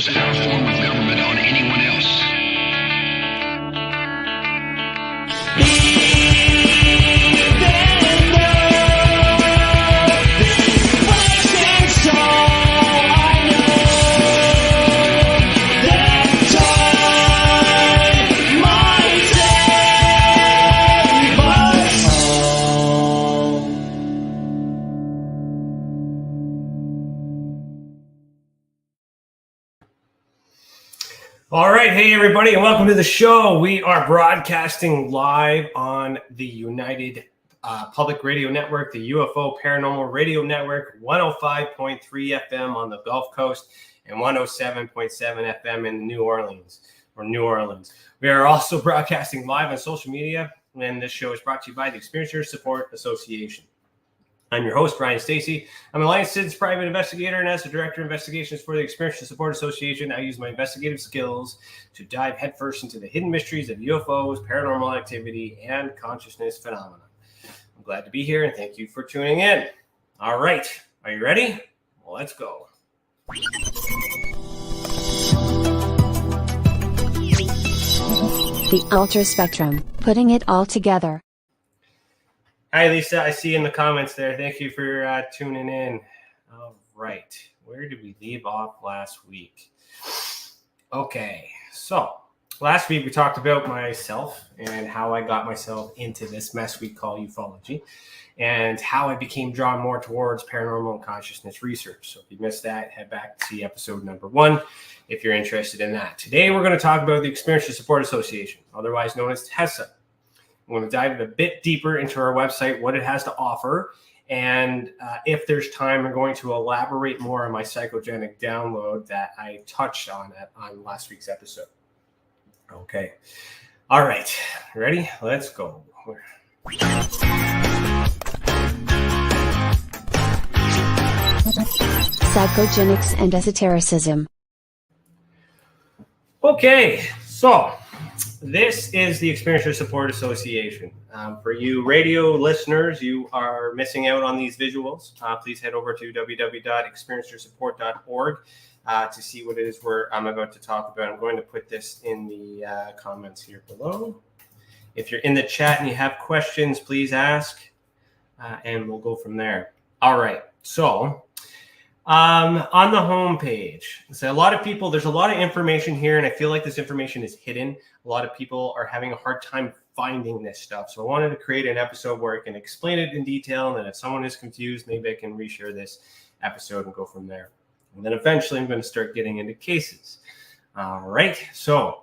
impose our form of government on anyone else. All right. Hey, everybody, and welcome to the show. We are broadcasting live on the United Public Radio Network, the UFO Paranormal Radio Network, 105.3 FM on the Gulf Coast and 107.7 FM in New Orleans. We are also broadcasting live on social media, and this show is brought to you by the Experiencers Support Association. I'm your host, Brian Stacy. I'm a licensed citizen private investigator, and as the Director of Investigations for the Experiencers Support Association, I use my investigative skills to dive headfirst into the hidden mysteries of UFOs, paranormal activity, and consciousness phenomena. I'm glad to be here, and thank you for tuning in. All right. Are you ready? Well, let's go. The Ultra Spectrum, putting it all together. Hi, Lisa. I see you in the comments there. Thank you for tuning in. All right. Where did we leave off last week? Okay. So last week we talked about myself and how I got myself into this mess we call ufology and how I became drawn more towards paranormal and consciousness research. So if you missed that, head back to see episode number 1 if you're interested in that. Today we're going to talk about the Experiencers Support Association, otherwise known as TESA. I'm going to dive a bit deeper into our website, what it has to offer, and if there's time, I'm going to elaborate more on my psychogenic download that I touched on last week's episode. Okay. All right. Ready? Let's go. Psychogenics and esotericism. Okay. So this is the Experiencers Support Association. For you radio listeners, you are missing out on these visuals. Please head over to www.experiencersupport.org to see what it is I'm about to talk about. I'm going to put this in the comments here below. If you're in the chat and you have questions, please ask, and we'll go from there. All right. So on the home page, so there's a lot of information here, and I feel like this information is hidden. A lot of people are having a hard time finding this stuff. So I wanted to create an episode where I can explain it in detail, and then if someone is confused, maybe I can reshare this episode and go from there. And then eventually I'm going to start getting into cases. All right. So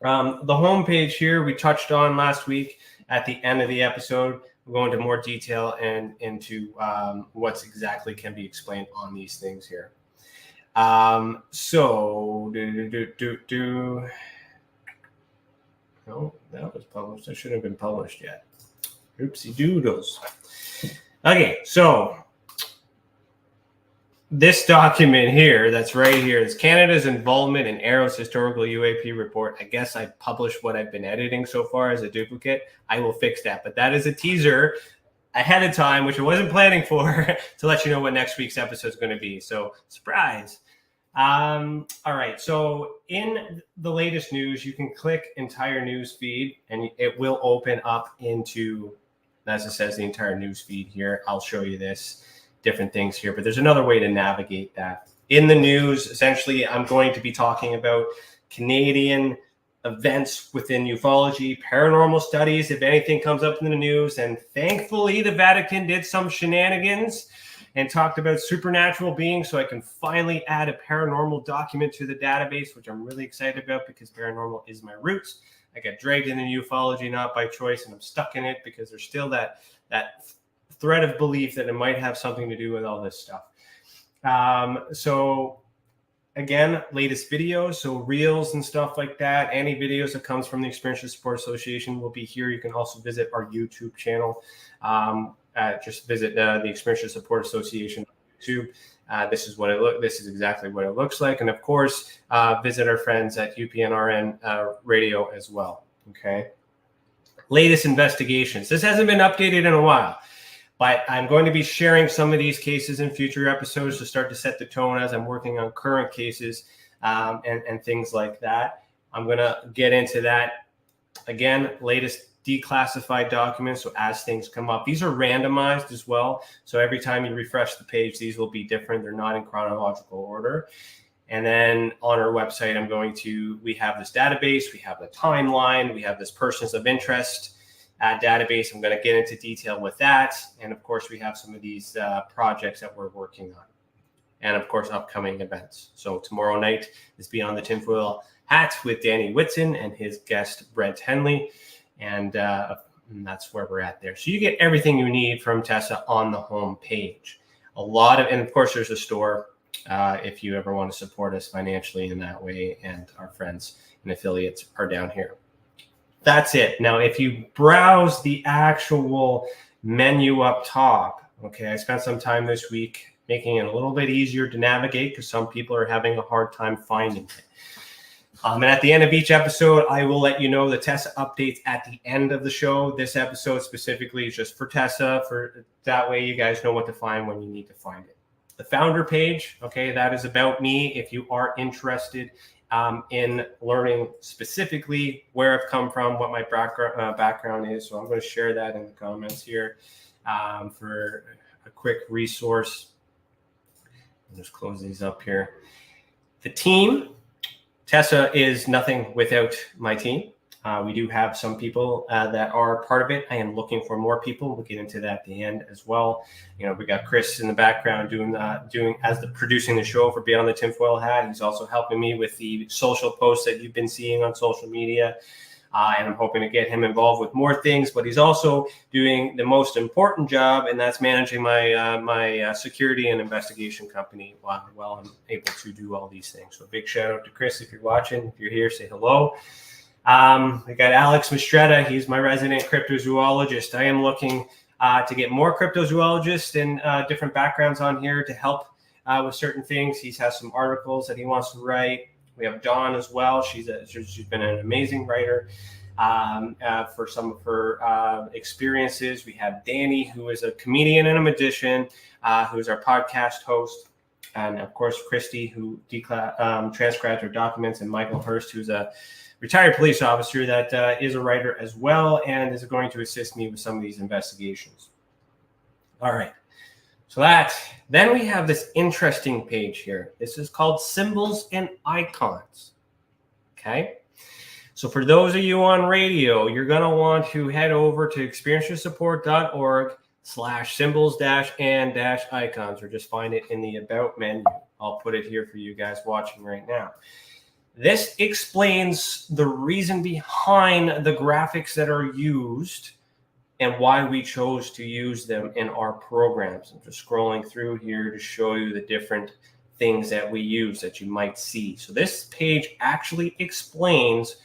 the home page here we touched on last week at the end of the episode. We'll go into more detail and into what's exactly can be explained on these things here. No, that was published. That shouldn't have been published yet. Oopsie doodles. Okay, so this document here, that's right here, is Canada's involvement in Arrow's historical UAP report. I guess I published what I've been editing so far as a duplicate. I will fix that, but that is a teaser ahead of time, which I wasn't planning for, to let you know what next week's episode is going to be. So, surprise. All right. So in the latest news, you can click entire news feed and it will open up into, as it says, the entire news feed here. I'll show you this, different things here, but there's another way to navigate that. In the news, essentially, I'm going to be talking about Canadian events within ufology, paranormal studies, if anything comes up in the news. And thankfully, the Vatican did some shenanigans and talked about supernatural beings, so I can finally add a paranormal document to the database, which I'm really excited about because paranormal is my roots. I got dragged into ufology not by choice, and I'm stuck in it because there's still that thread of belief that it might have something to do with all this stuff. So again, latest videos, so reels and stuff like that. Any videos that comes from the Experiencers Support Association will be here. You can also visit our YouTube channel. Just visit the Experiencers Support Association on YouTube. This is exactly what it looks like. And of course, visit our friends at UPNRN radio as well. Okay. Latest investigations. This hasn't been updated in a while, but I'm going to be sharing some of these cases in future episodes to start to set the tone as I'm working on current cases and things like that. I'm going to get into that. Again, latest declassified documents. So as things come up, these are randomized as well. So every time you refresh the page, these will be different. They're not in chronological order. And then on our website, we have this database, we have the timeline, we have this persons of interest database. I'm going to get into detail with that. And of course, we have some of these projects that we're working on. And of course, upcoming events. So tomorrow night is Beyond the Tinfoil Hat with Danny Whitson and his guest, Brent Henley. And that's where we're at there. So you get everything you need from TESA on the home page. And of course, there's a store if you ever want to support us financially in that way. And our friends and affiliates are down here. That's it. Now, if you browse the actual menu up top, okay, I spent some time this week making it a little bit easier to navigate because some people are having a hard time finding it. And at the end of each episode, I will let you know the TESA updates at the end of the show. This episode specifically is just for TESA. For that way, you guys know what to find when you need to find it. The founder page, okay, that is about me. If you are interested in learning specifically where I've come from, what my background is, so I'm going to share that in the comments here for a quick resource. I'll just close these up here. The team. TESA is nothing without my team. We do have some people that are part of it. I am looking for more people. We'll get into that at the end as well. You know, we got Chris in the background producing the show for Beyond the Tinfoil Hat. He's also helping me with the social posts that you've been seeing on social media. And I'm hoping to get him involved with more things, but he's also doing the most important job, and that's managing my security and investigation company while I'm able to do all these things. So a big shout out to Chris. If you're watching, if you're here, say hello. We got Alex Mistretta. He's my resident cryptozoologist. I am looking to get more cryptozoologists and different backgrounds on here to help with certain things. He has some articles that he wants to write. We have Dawn as well. She's been an amazing writer for some of her experiences. We have Danny, who is a comedian and a magician, who is our podcast host. And of course, Christy, who transcribes her documents, and Michael Hurst, who's a retired police officer that is a writer as well and is going to assist me with some of these investigations. All right. So then we have this interesting page here. This is called Symbols and Icons. Okay. So for those of you on radio, you're going to want to head over to experienceyoursupport.org/symbols-and-icons, or just find it in the About menu. I'll put it here for you guys watching right now. This explains the reason behind the graphics that are used and why we chose to use them in our programs. I'm just scrolling through here to show you the different things that we use that you might see. So this page actually explains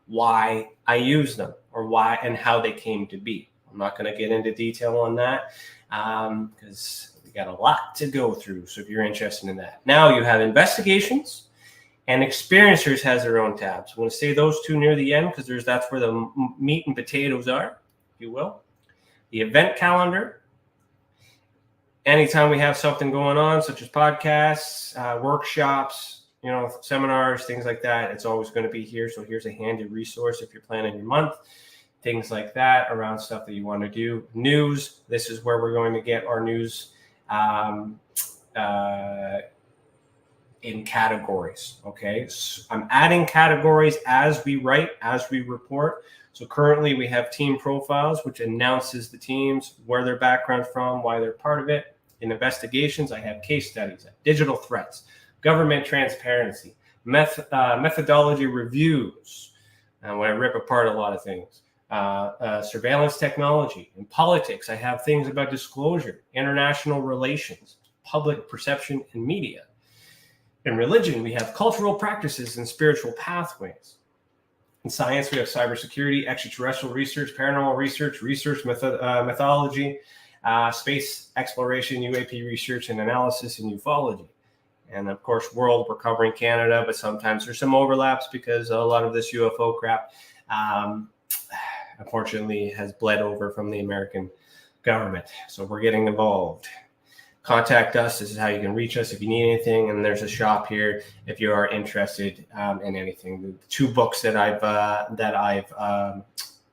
why I use them, or why and how they came to be. I'm not going to get into detail on that because we got a lot to go through. So if you're interested in that. Now you have investigations, and experiencers has their own tabs. I'm going to say those two near the end because that's where the meat and potatoes are, if you will. The event calendar. Anytime we have something going on, such as podcasts, workshops, seminars, things like that, it's always going to be here. So here's a handy resource if you're planning your month, things like that around stuff that you want to do. News. This is where we're going to get our news in categories. Okay. So I'm adding categories as we write, as we report. So currently we have team profiles, which announces the teams, where their background from, why they're part of it. In investigations, I have case studies, digital threats, government transparency, methodology reviews, and when I rip apart a lot of things, surveillance technology. In politics, I have things about disclosure, international relations, public perception, and media. In religion, we have cultural practices and spiritual pathways. In science, we have cybersecurity, extraterrestrial research, paranormal research, methodology, space exploration, UAP research and analysis, and ufology. And of course, world, we're covering Canada, but sometimes there's some overlaps because a lot of this UFO crap, unfortunately, has bled over from the American government. So we're getting involved. contact us. This is how you can reach us if you need anything. And there's a shop here if you are interested in anything. The 2 books that I've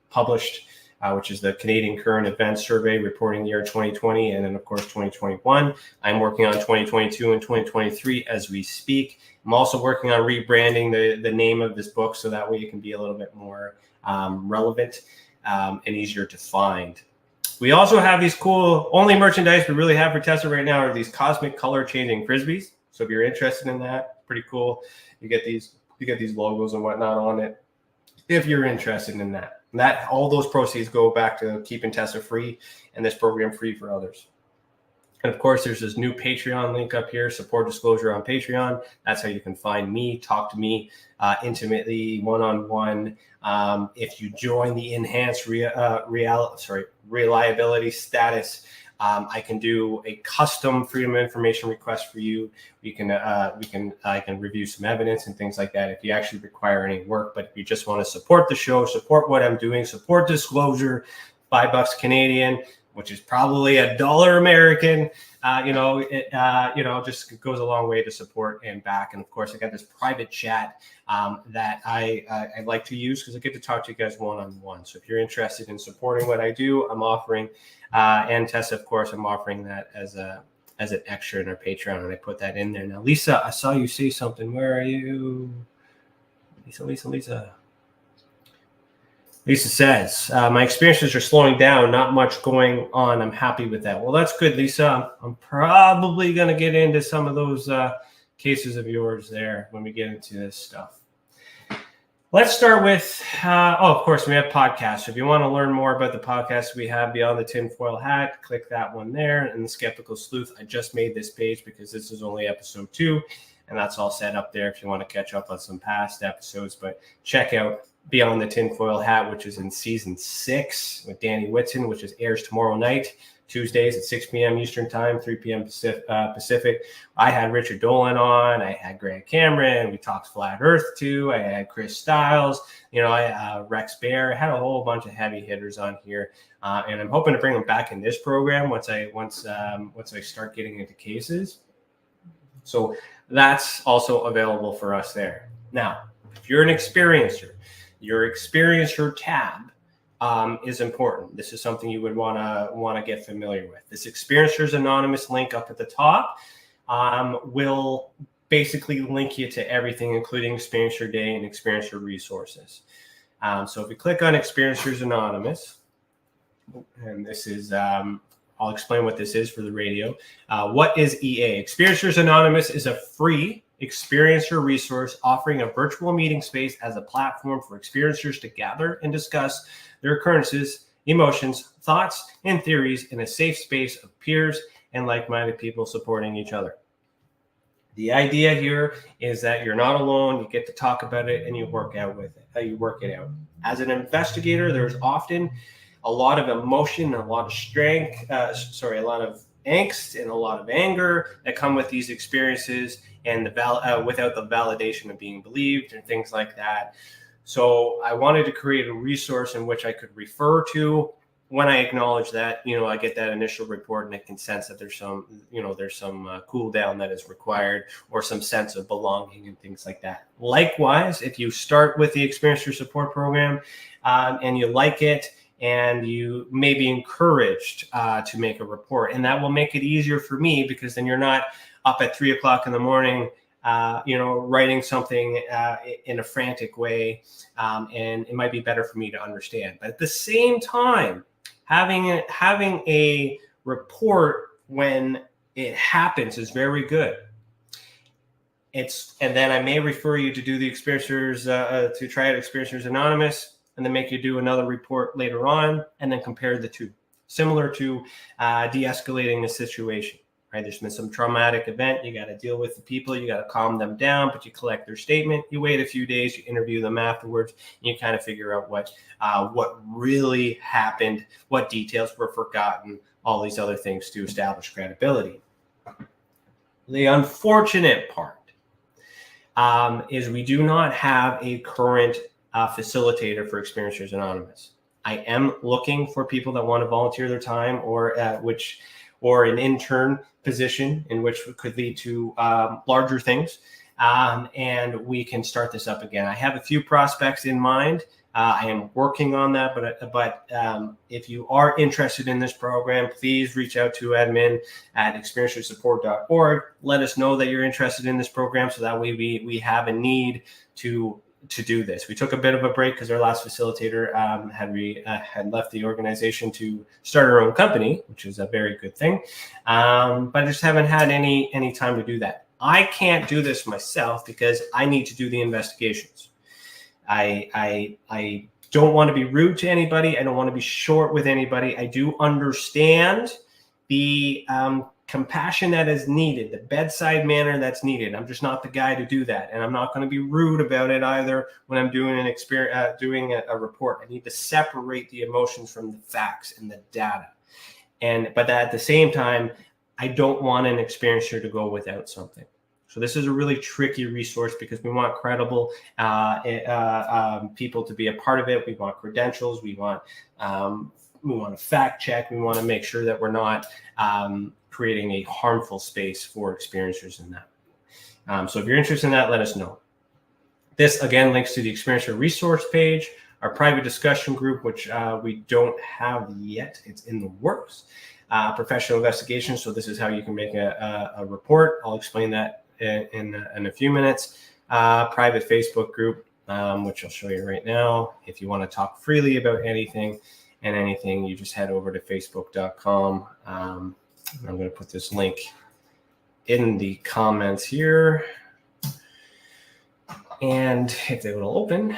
published, which is the Canadian Current Events Survey reporting the year 2020, and then of course 2021. I'm working on 2022 and 2023 as we speak. I'm also working on rebranding the name of this book so that way it can be a little bit more relevant and easier to find. We also have these cool, only merchandise we really have for TESA right now are these cosmic color changing Frisbees. So if you're interested in that, pretty cool. You get these logos and whatnot on it. If you're interested in that, all those proceeds go back to keeping TESA free and this program free for others. And of course, there's this new Patreon link up here, support disclosure on Patreon. That's how you can find me, talk to me intimately, one-on-one. If you join the enhanced reliability status, I can do a custom freedom of information request for you. I can review some evidence and things like that if you actually require any work. But if you just want to support the show, support what I'm doing, support disclosure, $5 Canadian, which is probably $1 American, just goes a long way to support and back. And of course, I got this private chat that I like to use because I get to talk to you guys one-on-one. So if you're interested in supporting what I do, I'm offering, and TESA, of course, I'm offering that as an extra in our Patreon, and I put that in there. Now, Lisa, I saw you say something. Where are you? Lisa. Lisa says, my experiences are slowing down, not much going on. I'm happy with that. Well, that's good, Lisa. I'm probably going to get into some of those cases of yours there when we get into this stuff. Let's start with, of course, we have podcasts. If you want to learn more about the podcast we have Beyond the Tinfoil Hat, click that one there. And the Skeptical Sleuth, I just made this page because this is only episode 2. And that's all set up there if you want to catch up on some past episodes. But check out Beyond the Tinfoil Hat, which is in season 6 with Danny Whitson, which airs tomorrow night, Tuesdays at 6 p.m. Eastern time, 3 p.m. Pacific. I had Richard Dolan on. I had Grant Cameron. We talked Flat Earth too. I had Chris Stiles. Rex Bear. I had a whole bunch of heavy hitters on here, and I'm hoping to bring them back in this program once I start getting into cases. So that's also available for us there. Now, if you're an experiencer, your experiencer tab is important. This is something you would want to get familiar with. This Experiencers Anonymous link up at the top will basically link you to everything, including Experiencer Day and Experiencer resources. So if you click on Experiencers Anonymous, and this is, I'll explain what this is for the radio. What is EA? Experiencers Anonymous is a free experiencer resource offering a virtual meeting space as a platform for experiencers to gather and discuss their occurrences, emotions, thoughts, and theories in a safe space of peers and like-minded people supporting each other. The idea here is that you're not alone. You get to talk about it and you work out with it. You work it out. As an investigator, there's often a lot of emotion, a lot of strength, a lot of angst and a lot of anger that come with these experiences, and without the validation of being believed and things like that. So I wanted to create a resource in which I could refer to when I acknowledge that, I get that initial report and I can sense that there's some cool down that is required, or some sense of belonging and things like that. Likewise, if you start with the Experiencer Support Program and you like it, and you may be encouraged to make a report, and that will make it easier for me, because then you're not up at 3 o'clock in the morning, writing something in a frantic way, and it might be better for me to understand. But at the same time, having a report when it happens is very good. And then I may refer you to do the Experiencers, to try out Experiencers Anonymous, and then make you do another report later on, and then compare the two. Similar to de-escalating a situation, right? There's been some traumatic event. You got to deal with the people. You got to calm them down, but you collect their statement. You wait a few days. You interview them afterwards, and you kind of figure out what really happened, what details were forgotten, all these other things to establish credibility. The unfortunate part is we do not have a current facilitator for Experiencers Anonymous. I am looking for people that want to volunteer their time, or which or an intern position, in which could lead to larger things. And we can start this up again. I have a few prospects in mind. I am working on that, but if you are interested in this program, please reach out to admin at experiencersupport.org. Let us know that you're interested in this program, so that way we have a need to do this. We took a bit of a break because our last facilitator had left the organization to start her own company, which is a very good thing. But I just haven't had any time to do that. I can't do this myself because I need to do the investigations. I don't want to be rude to anybody. I don't want to be short with anybody. I do understand the compassion that is needed, the bedside manner that's needed. I'm just not the guy to do that, and I'm not going to be rude about it either when I'm doing doing a report. I need to separate the emotions from the facts and the data, but at the same time, I don't want an experiencer to go without something. So this is a really tricky resource because we want credible people to be a part of it. We want credentials. We want to fact check. We want to make sure that we're not creating a harmful space for experiencers in that. So if you're interested in that, let us know. This, again, links to the Experiencer resource page, our private discussion group, which we don't have yet. It's in the works. Professional investigation. So this is how you can make a report. I'll explain that in a few minutes. Private Facebook group, which I'll show you right now. If you want to talk freely about anything, you just head over to facebook.com. I'm going to put this link in the comments here. And if they will open,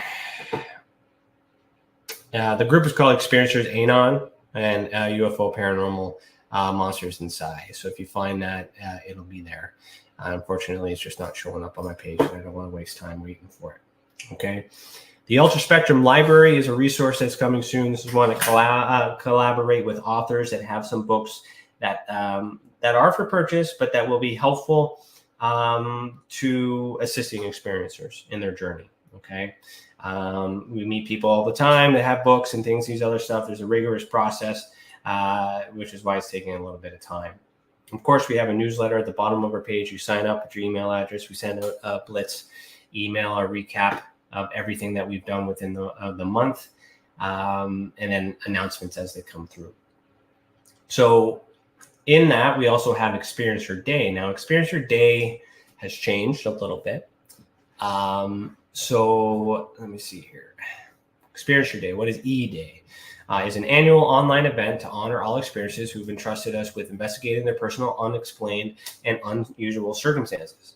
the group is called Experiencers Anon and UFO Paranormal Monsters Inside. So if you find that, it'll be there. Unfortunately, it's just not showing up on my page, and I don't want to waste time waiting for it. Okay. The Ultra Spectrum Library is a resource that's coming soon. This is one to collaborate with authors that have some books that are for purchase, but that will be helpful to assisting experiencers in their journey. Okay. We meet people all the time that have books and things, these other stuff. There's a rigorous process, which is why it's taking a little bit of time. Of course, we have a newsletter at the bottom of our page. You sign up with your email address. We send a blitz email, a recap of everything that we've done within the month, and then announcements as they come through. So in that, we also have Experiencer Day. Now, Experiencer Day has changed a little bit. So let me see here. Experiencer Day. What is E-Day? Is an annual online event to honor all experiencers who've entrusted us with investigating their personal, unexplained, and unusual circumstances.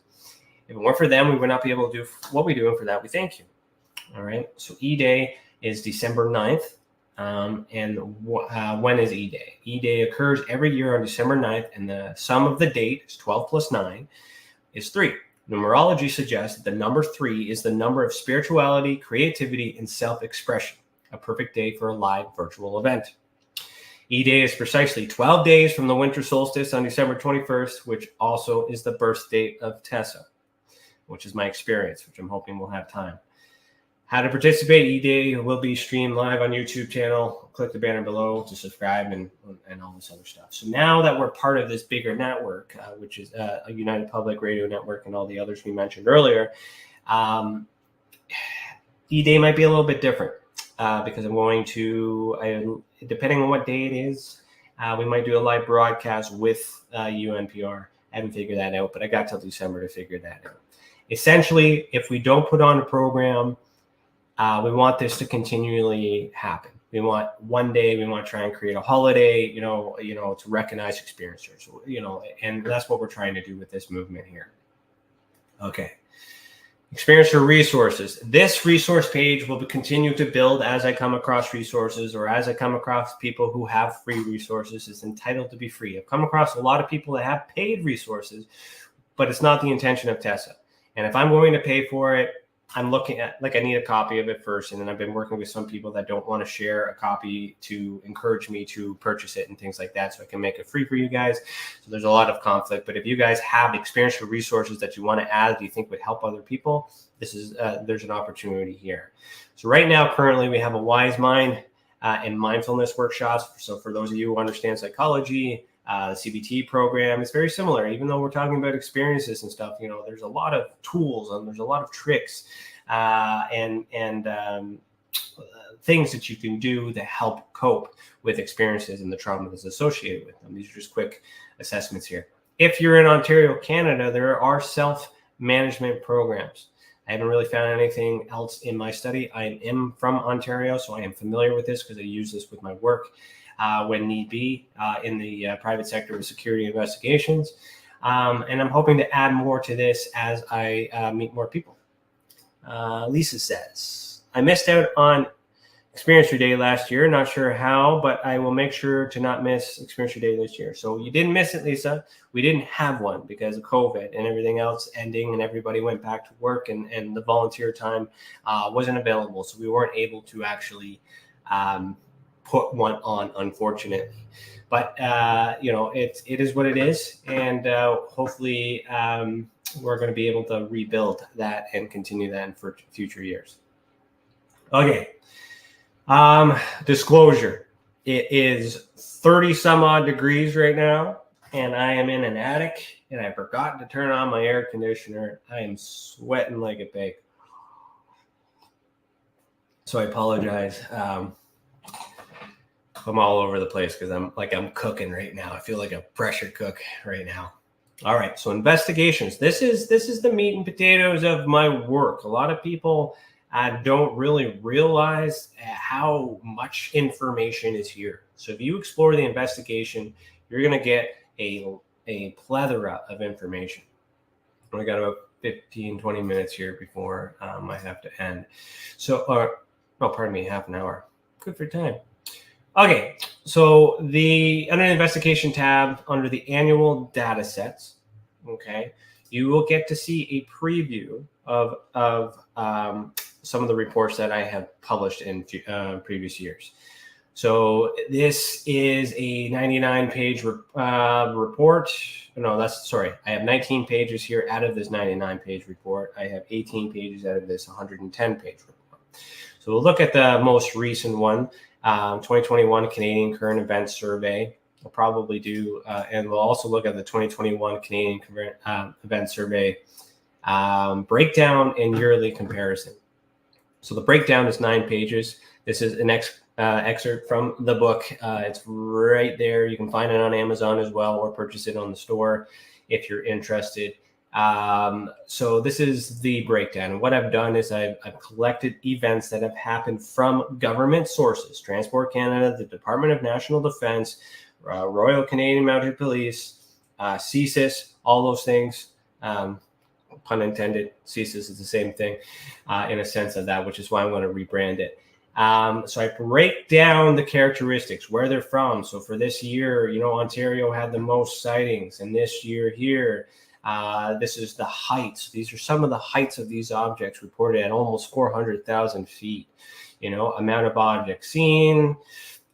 If it weren't for them, we would not be able to do what we do, and for that, we thank you. All right. So E-Day is December 9th. When is E-Day? E-Day occurs every year on December 9th, and the sum of the date is 12 plus 9 is 3. Numerology suggests that the number 3 is the number of spirituality, creativity, and self-expression. A perfect day for a live virtual event. E-Day is precisely 12 days from the winter solstice on December 21st, which also is the birth date of TESA, which is my experience, which I'm hoping we'll have time. How to participate? E-Day will be streamed live on YouTube channel. Click the banner below to subscribe and all this other stuff. So now that we're part of this bigger network, which is a United Public Radio Network and all the others we mentioned earlier, E-Day might be a little bit different. Because I'm going to, depending on what day it is, we might do a live broadcast with UNPR. I haven't figured that out, but I got till December to figure that out. Essentially, if we don't put on a program, we want this to continually happen. We want one day, we want to try and create a holiday, to recognize experiencers, and that's what we're trying to do with this movement here. Okay. Experiencer resources. This resource page will continue to build as I come across resources or as I come across people who have free resources. It's entitled to be free. I've come across a lot of people that have paid resources, but it's not the intention of TESA. And if I'm going to pay for it, I'm looking at, I need a copy of it first. And then I've been working with some people that don't want to share a copy to encourage me to purchase it and things like that. So I can make it free for you guys. So there's a lot of conflict. But if you guys have experiential resources that you want to add, that you think would help other people, there's an opportunity here. So right now, currently, we have a Wise Mind and mindfulness workshops. So for those of you who understand psychology, The CBT program is very similar, even though we're talking about experiences and stuff. There's a lot of tools and there's a lot of tricks and things that you can do to help cope with experiences and the trauma that's associated with them. These are just quick assessments here. If you're in Ontario, Canada, there are self-management programs. I haven't really found anything else in my study. I am from Ontario, so I am familiar with this because I use this with my work when need be in the private sector with security investigations. And I'm hoping to add more to this as I meet more people. Lisa says, I missed out on Experience Your Day last year. Not sure how, but I will make sure to not miss Experience Your Day this year. So you didn't miss it, Lisa. We didn't have one because of COVID and everything else ending, and everybody went back to work, and the volunteer time wasn't available. So we weren't able to actually put one on, unfortunately. But, it is what it is. And hopefully we're going to be able to rebuild that and continue that for future years. Okay. Disclosure. It is 30 some odd degrees right now, and I am in an attic, and I forgot to turn on my air conditioner. I am sweating like a pig. So I apologize. I'm all over the place because I'm cooking right now. I feel like a pressure cook right now. All right. So investigations. This is the meat and potatoes of my work. A lot of people don't really realize how much information is here. So if you explore the investigation, you're going to get a plethora of information. I got about 15, 20 minutes here before I have to end. So, pardon me, half an hour. Good for time. Okay, so under the investigation tab, under the annual data sets, okay, you will get to see a preview of some of the reports that I have published in previous years. So this is a 99-page report. No, I have 19 pages here out of this 99-page report. I have 18 pages out of this 110-page report. So we'll look at the most recent one, 2021 Canadian Current Events Survey. We'll probably do, and we'll also look at the 2021 Canadian Current Events Survey breakdown and yearly comparison. So the breakdown is 9 pages. This is an excerpt from the book. It's right there. You can find it on Amazon as well, or purchase it on the store if you're interested. So this is the breakdown. And what I've done is I've collected events that have happened from government sources: Transport Canada, the Department of National Defence, Royal Canadian Mounted Police, CSIS, all those things. Pun intended, CSIS is the same thing in a sense of that, which is why I'm going to rebrand it. So I break down the characteristics, where they're from. So for this year, Ontario had the most sightings, and this year here, this is the heights. These are some of the heights of these objects reported at almost 400,000 feet. Amount of objects seen,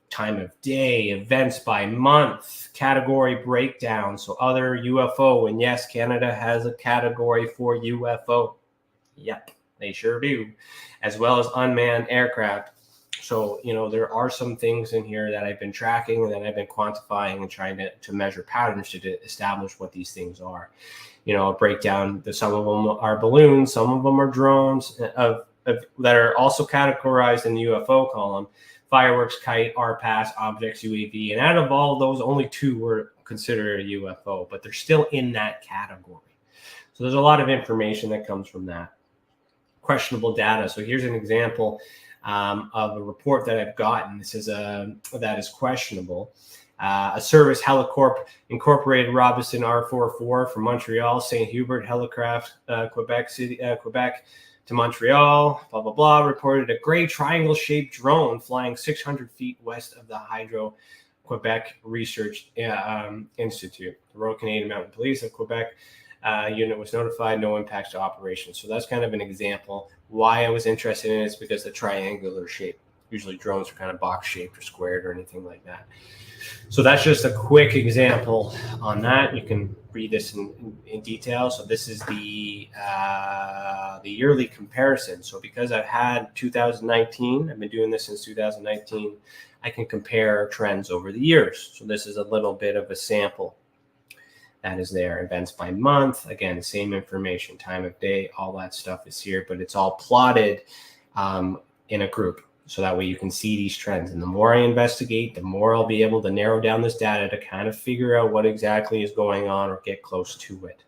time of day, events by month, category breakdown. So other UFO, and yes, Canada has a category for UFO. Yep, they sure do, as well as unmanned aircraft. So, there are some things in here that I've been tracking and that I've been quantifying and trying to measure patterns to establish what these things are. A breakdown. Some of them are balloons, some of them are drones that are also categorized in the UFO column: fireworks, kite, RPAS, objects, UAV. And out of all of those, only 2 were considered a UFO, but they're still in that category. So there's a lot of information that comes from that. Questionable data. So here's an example of a report that I've gotten. This is that is questionable. A service Helicorp Incorporated Robinson R44 from Montreal, St. Hubert Helicraft, Quebec City, Quebec to Montreal, blah, blah, blah, reported a gray triangle-shaped drone flying 600 feet west of the Hydro-Quebec Research Institute. The Royal Canadian Mounted Police of Quebec unit was notified, no impacts to operations. So that's kind of an example. Why I was interested in it is because the triangular shape. Usually drones are kind of box-shaped or squared or anything like that. So that's just a quick example on that. You can read this in detail. So this is the yearly comparison. So because I've had 2019, I've been doing this since 2019, I can compare trends over the years. So this is a little bit of a sample that is there. Events by month, again, same information, time of day, all that stuff is here, but it's all plotted in a group. So that way you can see these trends. And the more I investigate, the more I'll be able to narrow down this data to kind of figure out what exactly is going on or get close to it.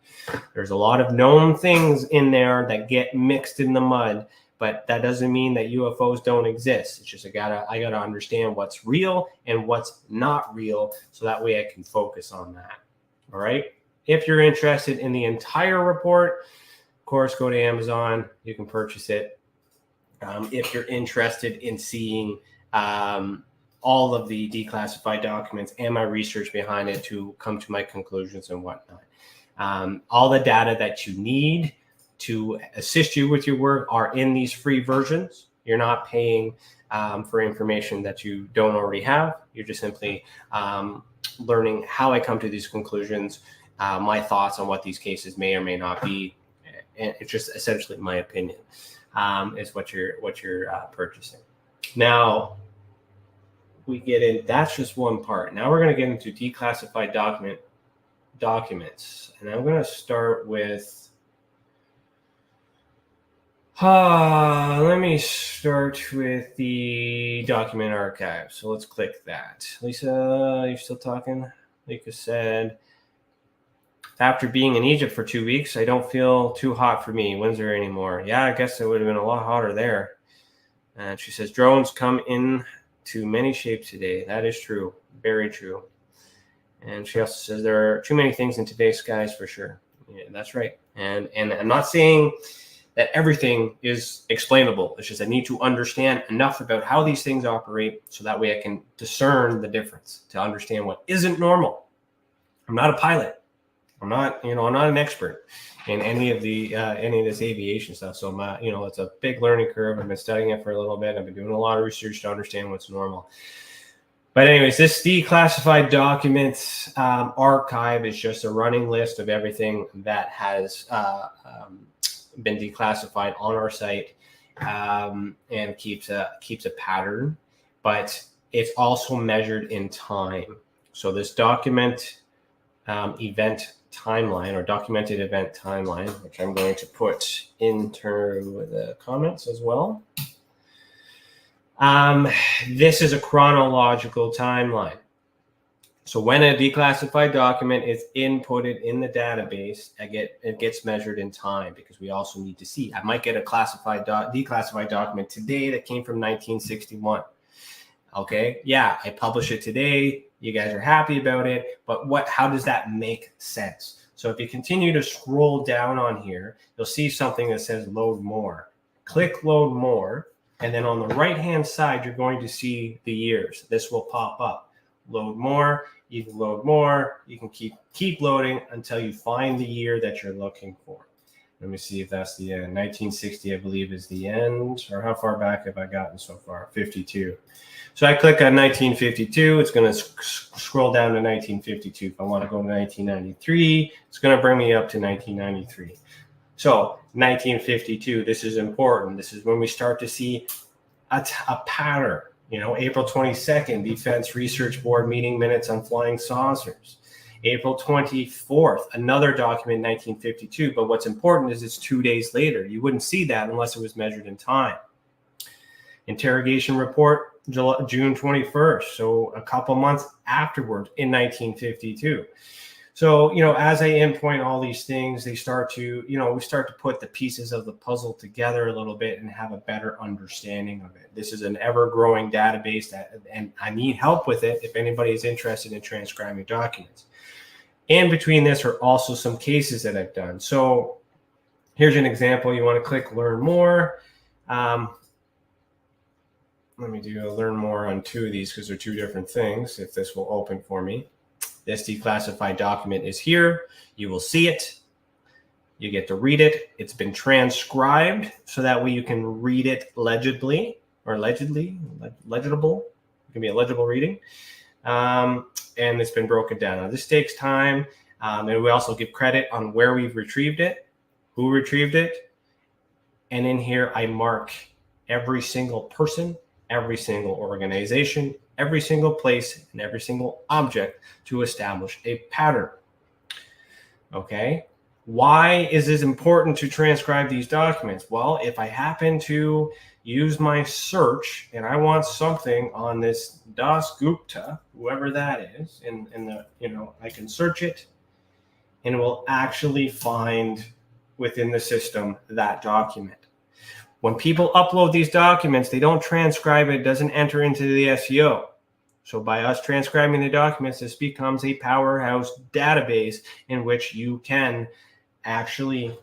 There's a lot of known things in there that get mixed in the mud, but that doesn't mean that UFOs don't exist. It's just I gotta understand what's real and what's not real, so that way I can focus on that. All right. If you're interested in the entire report, of course, go to Amazon. You can purchase it. If you're interested in seeing all of the declassified documents and my research behind it to come to my conclusions and whatnot. All the data that you need to assist you with your work are in these free versions. You're not paying for information that you don't already have. You're just simply learning how I come to these conclusions, my thoughts on what these cases may or may not be. And it's just essentially my opinion. Is what you're purchasing. Now we get in. That's just one part. Now we're going to get into declassified documents, and I'm going to start with. Let me start with the document archive. So let's click that. Lisa, are you still talking? Lisa said, after being in Egypt for 2 weeks, I don't feel too hot for me, Windsor anymore. Yeah, I guess it would have been a lot hotter there. And she says, drones come in to many shapes today. That is true. Very true. And she also says there are too many things in today's skies for sure. Yeah, that's right. And I'm not saying that everything is explainable. It's just I need to understand enough about how these things operate so that way I can discern the difference, to understand what isn't normal. I'm not a pilot. I'm not an expert in any of this aviation stuff. So it's a big learning curve. I've been studying it for a little bit. I've been doing a lot of research to understand what's normal. But anyways, this declassified documents archive is just a running list of everything that has been declassified on our site, and keeps a pattern, but it's also measured in time. So this document event timeline, or documented event timeline, which I'm going to put into the comments as well. This is a chronological timeline. So when a declassified document is inputted in the database, it gets measured in time, because we also need to see. I might get a declassified document today that came from 1961. Okay, yeah, I publish it today. You guys are happy about it, but how does that make sense? So if you continue to scroll down on here, you'll see something that says load more. Click load more, and then on the right-hand side, you're going to see the years. This will pop up. Load more, you can load more, you can keep loading until you find the year that you're looking for. Let me see if that's the end. 1960, I believe, is the end. Or how far back have I gotten so far? 52. So I click on 1952. It's going to scroll down to 1952. If I want to go to 1993, it's going to bring me up to 1993. So 1952, this is important. This is when we start to see a pattern. April 22nd, Defense Research Board meeting minutes on flying saucers. April 24th, another document, 1952. But what's important is it's 2 days later. You wouldn't see that unless it was measured in time. Interrogation report, June 21st. So a couple months afterwards in 1952. So, as I endpoint all these things, we start to put the pieces of the puzzle together a little bit and have a better understanding of it. This is an ever-growing database and I need help with it if anybody is interested in transcribing documents. And between this are also some cases that I've done. So here's an example. You want to click learn more. Let me do a learn more on two of these because they're two different things, if this will open for me. This declassified document is here. You will see it. You get to read it. It's been transcribed so that way you can read it legibly or legible. It can be a legible reading. And it's been broken down. Now, this takes time. And we also give credit on where we've retrieved it, who retrieved it. And in here, I mark every single person, every single organization, every single place and every single object to establish a pattern. Okay. Why is this important to transcribe these documents? Well, if I happen to use my search and I want something on this Das Gupta, whoever that is, in the, I can search it and it will actually find within the system that document. When people upload these documents, they don't transcribe it, doesn't enter into the SEO. So by us transcribing the documents, this becomes a powerhouse database in which you can actually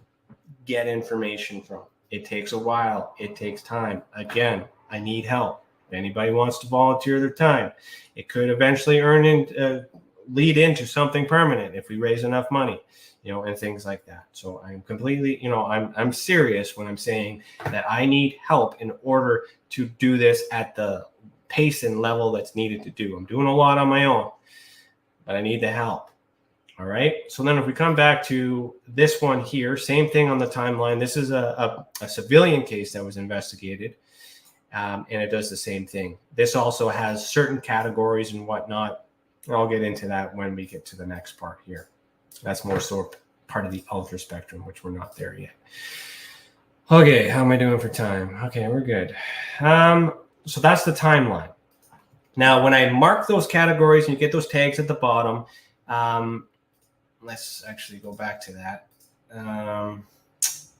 get information from. It takes a while. It takes time. Again, I need help. If anybody wants to volunteer their time, it could eventually lead into something permanent if we raise enough money, and things like that. So I'm completely, I'm serious when I'm saying that I need help in order to do this at the pace and level that's needed to do. I'm doing a lot on my own, but I need the help. All right. So then if we come back to this one here, same thing on the timeline. This is a civilian case that was investigated, and it does the same thing. This also has certain categories and whatnot. I'll get into that when we get to the next part here. That's more so part of the ultra spectrum, which we're not there yet. Okay. How am I doing for time? Okay, we're good. So that's the timeline. Now, when I mark those categories and you get those tags at the bottom, let's actually go back to that. Let's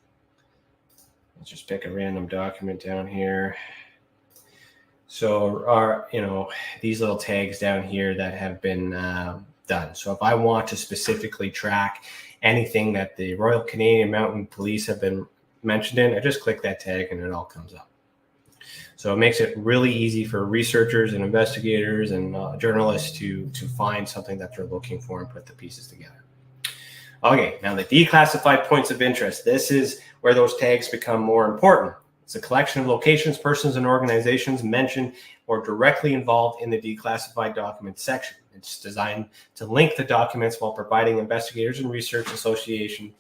just pick a random document down here. So these little tags down here that have been done. So if I want to specifically track anything that the Royal Canadian Mounted Police have been mentioned in, I just click that tag and it all comes up. So it makes it really easy for researchers and investigators and journalists to find something that they're looking for and put the pieces together. Okay, now the declassified points of interest. This is where those tags become more important. It's a collection of locations, persons, and organizations mentioned or directly involved in the declassified documents section. It's designed to link the documents while providing investigators and research association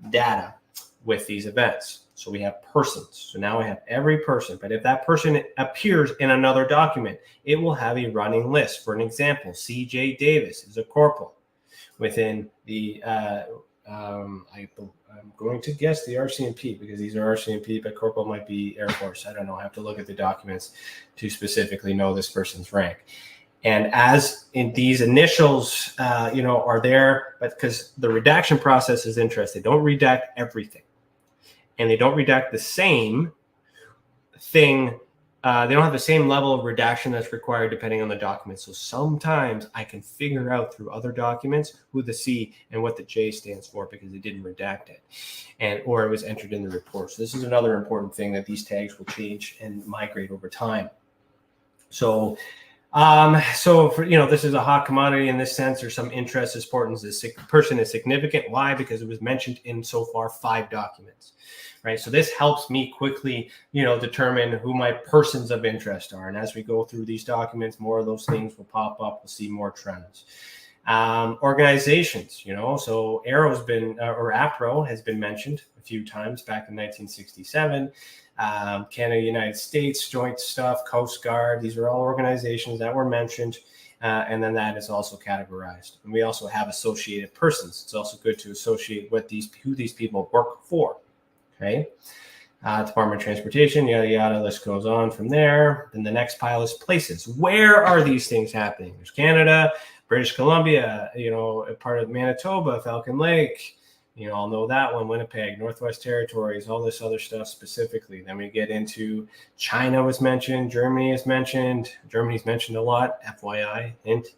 data with these events. So we have persons. So now we have every person. But if that person appears in another document, it will have a running list. For an example, C.J. Davis is a corporal within the, I'm going to guess the RCMP, because these are RCMP, but corporal might be Air Force. I don't know. I have to look at the documents to specifically know this person's rank. And as in these initials, are there, but because the redaction process is interesting, they don't redact everything. And they don't redact the same thing. They don't have the same level of redaction that's required depending on the document. So sometimes I can figure out through other documents who the C and what the J stands for because they didn't redact it, or it was entered in the report. So this is another important thing, that these tags will change and migrate over time. So this is a hot commodity in this sense. There's some interest. This person is significant. Why? Because it was mentioned in so far 5 documents. Right. So this helps me quickly, determine who my persons of interest are. And as we go through these documents, more of those things will pop up. We'll see more trends. Organizations, so APRO has been mentioned a few times back in 1967. Canada, United States, joint stuff, Coast Guard. These are all organizations that were mentioned. And then that is also categorized. And we also have associated persons. It's also good to associate who these people work for. Okay. Department of Transportation, yada, yada, list goes on from there. Then the next pile is places. Where are these things happening? There's Canada, British Columbia, a part of Manitoba, Falcon Lake, all know that one, Winnipeg, Northwest Territories, all this other stuff specifically. Then we get into China was mentioned, Germany is mentioned. Germany's mentioned a lot, FYI, hint.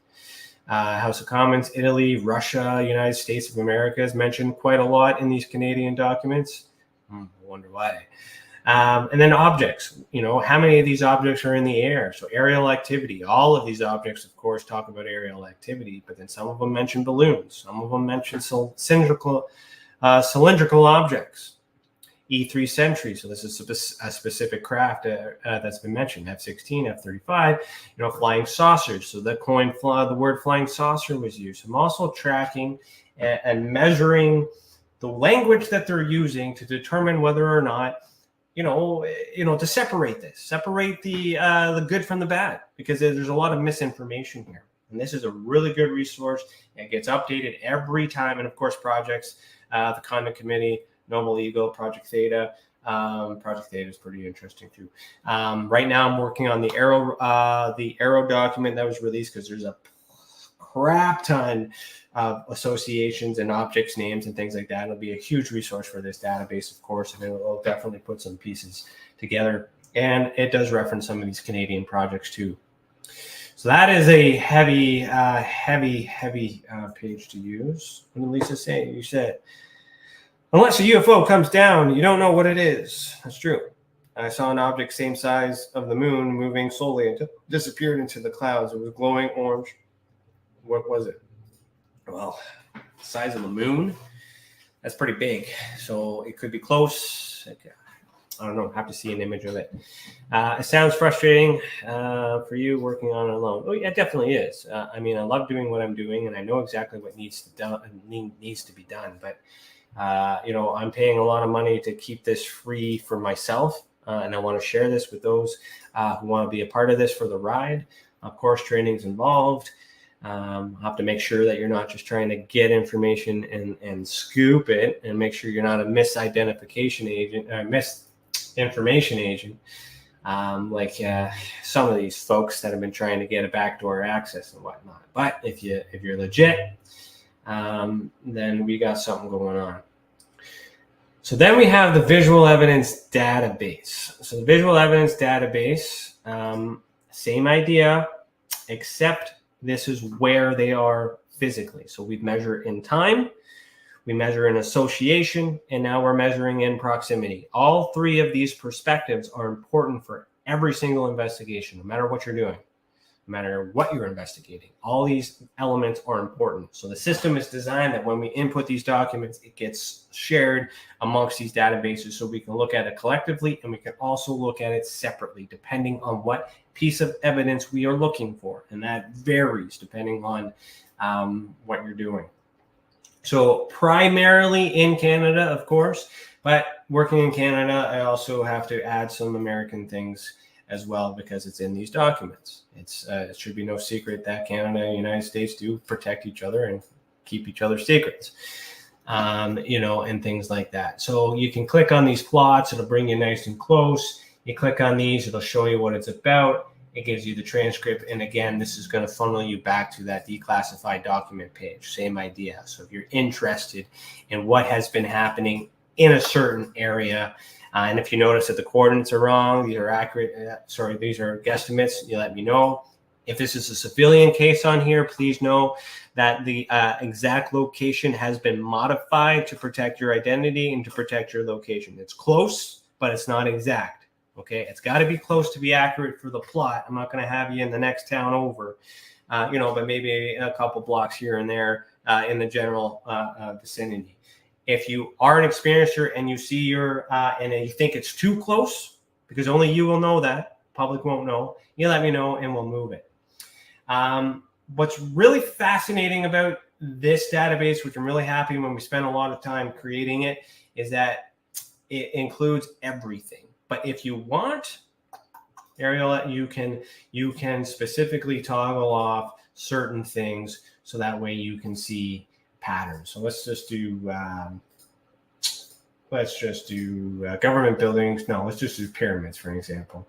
House of Commons, Italy, Russia, United States of America is mentioned quite a lot in these Canadian documents. I wonder why. And then objects, how many of these objects are in the air? So aerial activity, all of these objects, of course, talk about aerial activity, but then some of them mention balloons. Some of them mention cylindrical objects. E3 Sentry, so this is a specific craft that's been mentioned. F-16, F-35, flying saucers. So the word flying saucer was used. I'm also tracking and measuring the language that they're using to determine whether or not to separate the good from the bad, because there's a lot of misinformation here. And this is a really good resource. It gets updated every time. And of course, projects, the Conduct Committee, Noble Eagle, Project Theta. Project Theta is pretty interesting too. Right now, I'm working on the Arrow document that was released, because there's a crap ton of associations and objects names and things like that. It'll be a huge resource for this database, of course, and it'll definitely put some pieces together. And it does reference some of these Canadian projects too. So that is a heavy page to use. What did Lisa say? You said, unless a UFO comes down, you don't know what it is. That's true. I saw an object same size of the moon moving slowly until it disappeared into the clouds. It was glowing orange. What was it? Well, the size of the moon, that's pretty big. So it could be close. I don't know. Have to see an image of it. It sounds frustrating for you working on it alone. Oh, yeah, it definitely is. I love doing what I'm doing, and I know exactly what needs to be done. But I'm paying a lot of money to keep this free for myself, and I want to share this with those who want to be a part of this for the ride. Of course, training's involved. Have to make sure that you're not just trying to get information and scoop it, and make sure you're not a misidentification agent or misinformation agent, like some of these folks that have been trying to get a backdoor access and whatnot. But if you're legit, then we got something going on. So then we have the visual evidence database. So the visual evidence database, same idea, except this is where they are physically. So we measure in time, we measure in association, and now we're measuring in proximity. All three of these perspectives are important for every single investigation, no matter what you're doing, no matter what you're investigating. All these elements are important. So the system is designed that when we input these documents, it gets shared amongst these databases, so we can look at it collectively, and we can also look at it separately, depending on what piece of evidence we are looking for. And that varies depending on what you're doing. So primarily in Canada, of course, but working in Canada, I also have to add some American things as well, because it's in these documents. It should be no secret that Canada and the United States do protect each other and keep each other's secrets, and things like that. So you can click on these plots. It'll bring you nice and close. You click on these, it'll show you what it's about. It gives you the transcript. And again, this is going to funnel you back to that declassified document page. Same idea. So if you're interested in what has been happening in a certain area, and if you notice that the coordinates are wrong, these are accurate, these are guesstimates, you let me know. If this is a civilian case on here, please know that the exact location has been modified to protect your identity and to protect your location. It's close, but it's not exact. Okay, it's got to be close to be accurate for the plot. I'm not going to have you in the next town over, but maybe a couple blocks here and there in the general vicinity. If you are an experiencer and you see and you think it's too close, because only you will know that, public won't know, you let me know and we'll move it. What's really fascinating about this database, which I'm really happy when we spend a lot of time creating it, is that it includes everything. But if you want, Ariel, you can specifically toggle off certain things so that way you can see patterns. So let's just do government buildings. No, let's just do pyramids for an example.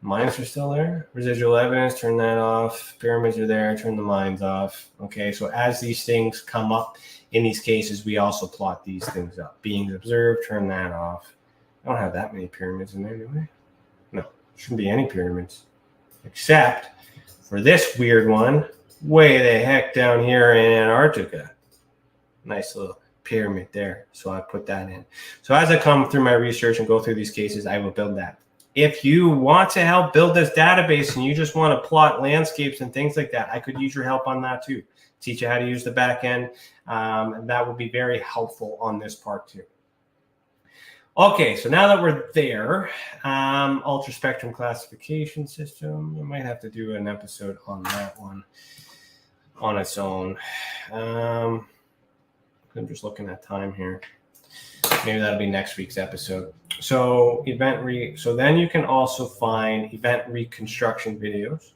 Mines are still there. Residual evidence, turn that off. Pyramids are there, turn the mines off. Okay, so as these things come up in these cases, we also plot these things up. Beings observed, turn that off. I don't have that many pyramids in there, do I? No, shouldn't be any pyramids. Except for this weird one, way the heck down here in Antarctica. Nice little pyramid there. So I put that in. So as I come through my research and go through these cases, I will build that. If you want to help build this database and you just want to plot landscapes and things like that, I could use your help on that too. Teach you how to use the back end. And that would be very helpful on this part too. Okay, so now that we're there, ultra spectrum classification system, we might have to do an episode on that one on its own. I'm just looking at time here. Maybe that'll be next week's episode. So so then you can also find event reconstruction videos.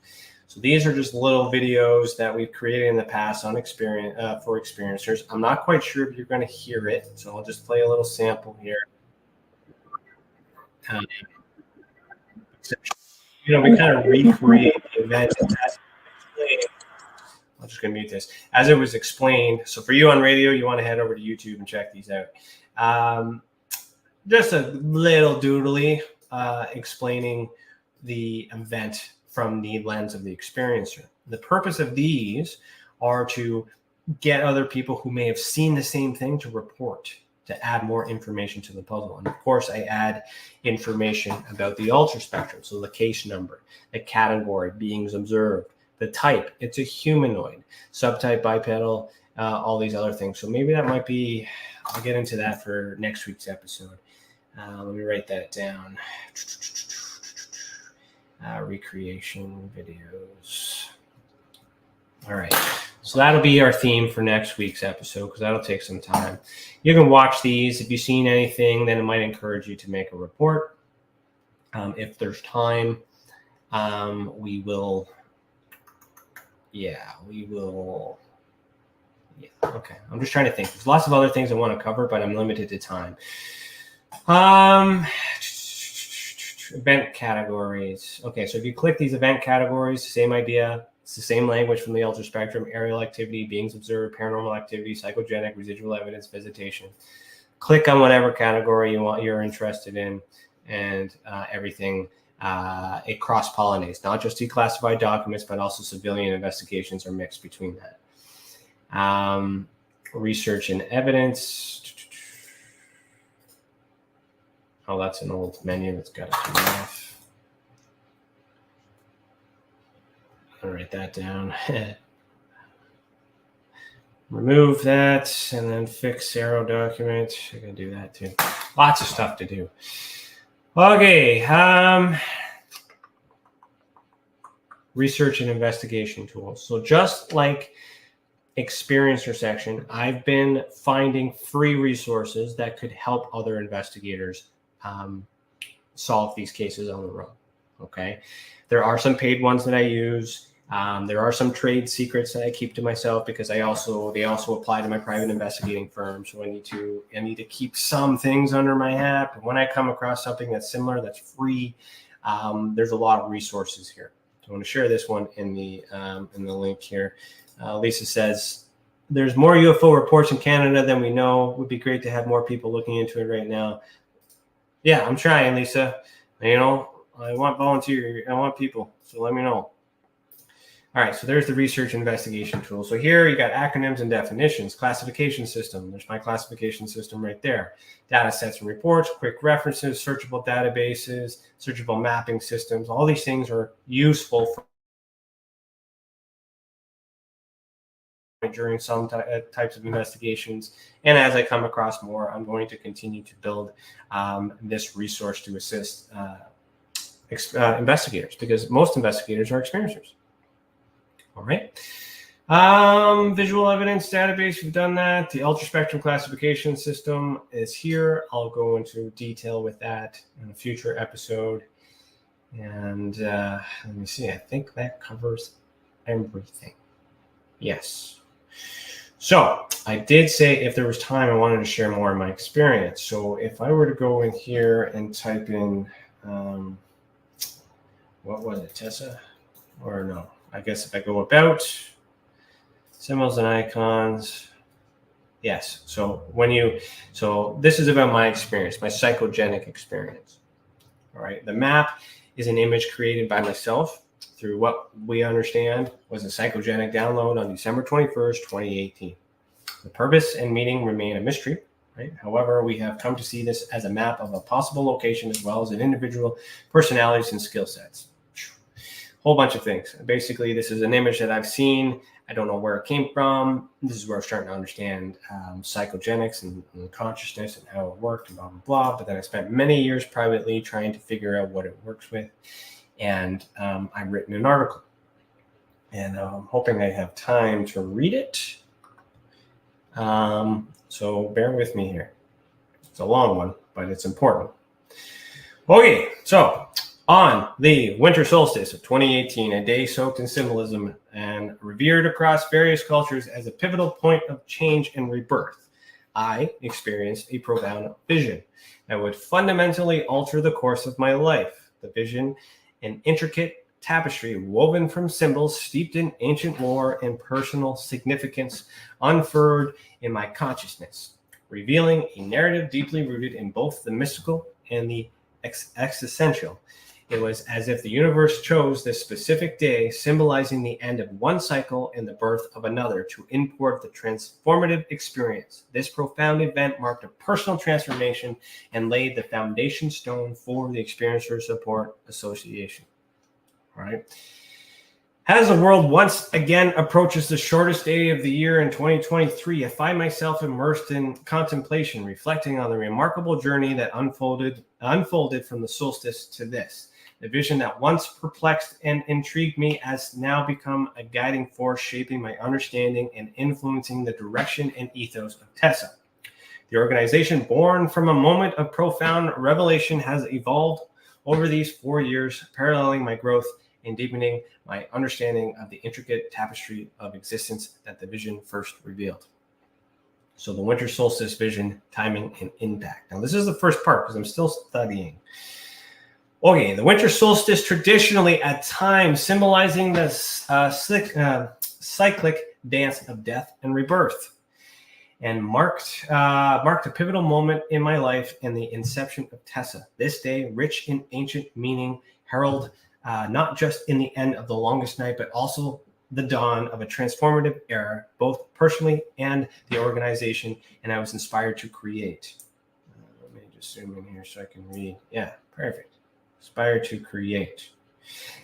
So these are just little videos that we've created in the past on for experiencers. I'm not quite sure if you're going to hear it, so I'll just play a little sample here. Um, we kind of recreate the event as explained. I'm just going to mute this. As it was explained, so for you on radio, you want to head over to YouTube and check these out. Just a little doodly explaining the event from the lens of the experiencer. The purpose of these are to get other people who may have seen the same thing to report, to add more information to the puzzle. And of course, I add information about the ultra spectrum, so the case number, the category, beings observed, the type, it's a humanoid, subtype bipedal, all these other things. So maybe that might be, I'll get into that for next week's episode. Let me write that down. Recreation videos. All right. So that'll be our theme for next week's episode, because that'll take some time. You can watch these. If you've seen anything, then it might encourage you to make a report. If there's time, we will. Yeah. Okay. I'm just trying to think. There's lots of other things I want to cover, but I'm limited to time. Event categories. Okay, so if you click these event categories, same idea. It's the same language from the ultra spectrum: aerial activity, beings observed, paranormal activity, psychogenic, residual evidence, visitation. Click on whatever category you're interested in, and everything. It cross-pollinates, not just declassified documents, but also civilian investigations are mixed between that. Research and evidence. Oh, that's an old menu that's got to come off. I'll write that down. Remove that and then fix arrow document. I can do that too. Lots of stuff to do. Okay. Research and investigation tools. So just like experiencer section, I've been finding free resources that could help other investigators solve these cases on their own. Okay. There are some paid ones that I use. There are some trade secrets that I keep to myself, because they also apply to my private investigating firm. So I need to keep some things under my hat. But when I come across something that's similar, that's free, there's a lot of resources here. So I want to share this one in the link here. Lisa says, there's more UFO reports in Canada than we know. It would be great to have more people looking into it right now. Yeah, I'm trying, Lisa. I want volunteers. I want people. So let me know. All right, so there's the research investigation tool. So here you got acronyms and definitions, classification system. There's my classification system right there. Data sets and reports, quick references, searchable databases, searchable mapping systems. All these things are useful for during some types of investigations. And as I come across more, I'm going to continue to build this resource to assist investigators, because most investigators are experiencers. All right. Visual evidence database, we've done that. The ultraspectrum classification system is here. I'll go into detail with that in a future episode. And let me see, I think that covers everything. Yes. So I did say if there was time, I wanted to share more of my experience. So if I were to go in here and type in, what was it, TESA? Or no, I guess if I go about symbols and icons. Yes. So this is about my experience, my psychogenic experience. All right. The map is an image created by myself through what we understand was a psychogenic download on December 21st, 2018. The purpose and meaning remain a mystery, right? However, we have come to see this as a map of a possible location as well as an individual personalities and skill sets. Whole bunch of things. Basically, this is an image that I've seen. I don't know where it came from. This is where I'm starting to understand psychogenics and consciousness and how it worked and blah, blah, blah. But then I spent many years privately trying to figure out what it works with. And I've written an article. And I'm hoping I have time to read it. So bear with me here. It's a long one, but it's important. Okay, so on the winter solstice of 2018, a day soaked in symbolism and revered across various cultures as a pivotal point of change and rebirth, I experienced a profound vision that would fundamentally alter the course of my life. The vision, an intricate tapestry woven from symbols steeped in ancient lore and personal significance, unfurled in my consciousness, revealing a narrative deeply rooted in both the mystical and the existential. It was as if the universe chose this specific day, symbolizing the end of one cycle and the birth of another, to import the transformative experience. This profound event marked a personal transformation and laid the foundation stone for the Experiencer Support Association. All right. As the world once again approaches the shortest day of the year in 2023, I find myself immersed in contemplation, reflecting on the remarkable journey that unfolded from the solstice to this. The vision that once perplexed and intrigued me has now become a guiding force, shaping my understanding and influencing the direction and ethos of TESA. The organization, born from a moment of profound revelation, has evolved over these 4 years, paralleling my growth and deepening my understanding of the intricate tapestry of existence that the vision first revealed. So the winter solstice vision, timing, and impact. Now, this is the first part because I'm still studying. Okay, the winter solstice, traditionally at times symbolizing the cyclic dance of death and rebirth, and marked a pivotal moment in my life and the inception of TESA. This day, rich in ancient meaning, herald not just in the end of the longest night, but also the dawn of a transformative era, both personally and the organization, and I was inspired to create. Let me just zoom in here so I can read. Yeah, perfect. Inspired to create.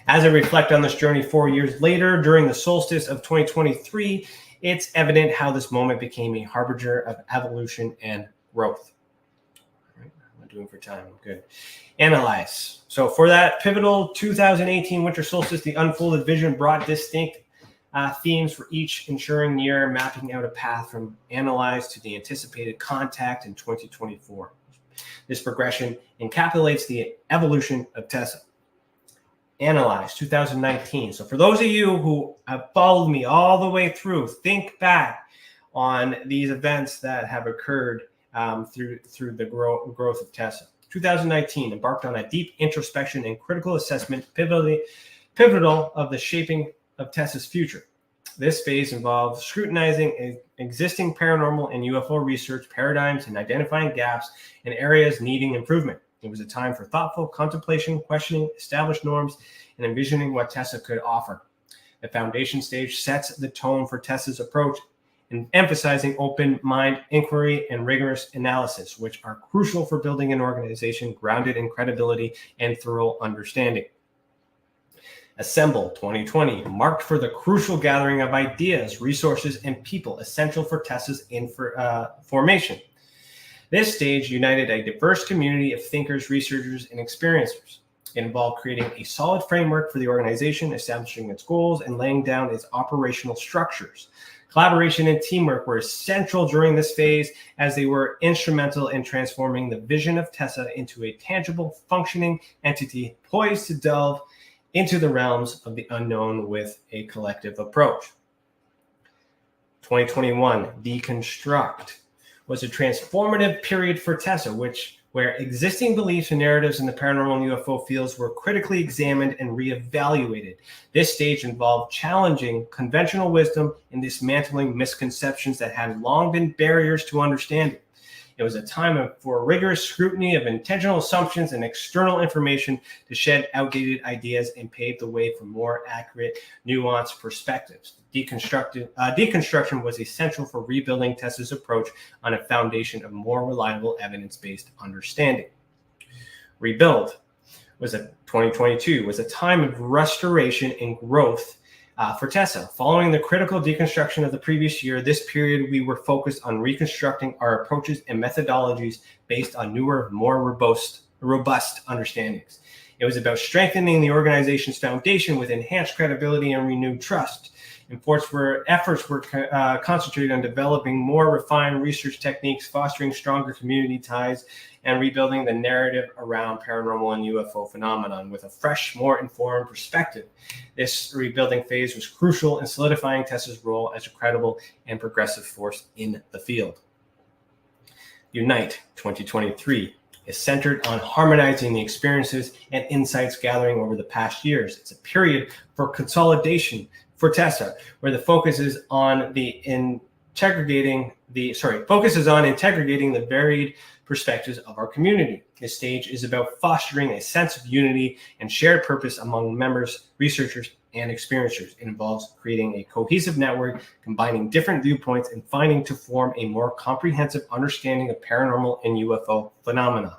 As I reflect on this journey 4 years later, during the solstice of 2023, it's evident how this moment became a harbinger of evolution and growth. All right, I'm doing for time. Good. Analyze. So for that pivotal 2018 winter solstice, the unfolded vision brought distinct themes for each ensuring year, mapping out a path from analyze to the anticipated contact in 2024. This progression encapsulates the evolution of TESA. Analyze 2019. So for those of you who have followed me all the way through, think back on these events that have occurred through the growth of TESA. 2019 embarked on a deep introspection and critical assessment, pivotal of the shaping of TESA's future. This phase involved scrutinizing existing paranormal and UFO research paradigms and identifying gaps in areas needing improvement. It was a time for thoughtful contemplation, questioning established norms, and envisioning what TESA could offer. The foundation stage sets the tone for TESA's approach, and emphasizing open mind inquiry and rigorous analysis, which are crucial for building an organization grounded in credibility and thorough understanding. Assemble 2020 marked for the crucial gathering of ideas, resources, and people essential for TESA's formation. This stage united a diverse community of thinkers, researchers, and experiencers. It involved creating a solid framework for the organization, establishing its goals, and laying down its operational structures. Collaboration and teamwork were essential during this phase, as they were instrumental in transforming the vision of TESA into a tangible, functioning entity poised to delve into the realms of the unknown with a collective approach. 2021, Deconstruct, was a transformative period for TESA, where existing beliefs and narratives in the paranormal and UFO fields were critically examined and reevaluated. This stage involved challenging conventional wisdom and dismantling misconceptions that had long been barriers to understanding. It was a time for rigorous scrutiny of intentional assumptions and external information to shed outdated ideas and pave the way for more accurate, nuanced perspectives. Deconstruction was essential for rebuilding TESA's approach on a foundation of more reliable evidence-based understanding. Rebuild 2022 was a time of restoration and growth for TESA. Following the critical deconstruction of the previous year, this period we were focused on reconstructing our approaches and methodologies based on newer, more robust understandings. It was about strengthening the organization's foundation with enhanced credibility and renewed trust. Efforts were concentrated on developing more refined research techniques, fostering stronger community ties, and rebuilding the narrative around paranormal and UFO phenomenon with a fresh, more informed perspective. This rebuilding phase was crucial in solidifying TESA's role as a credible and progressive force in the field. Unite 2023 is centered on harmonizing the experiences and insights gathering over the past years. It's a period for consolidation for TESA, where the focus is on integrating the varied perspectives of our community. This stage is about fostering a sense of unity and shared purpose among members, researchers, and experiencers. It involves creating a cohesive network, combining different viewpoints, and finding to form a more comprehensive understanding of paranormal and UFO phenomena.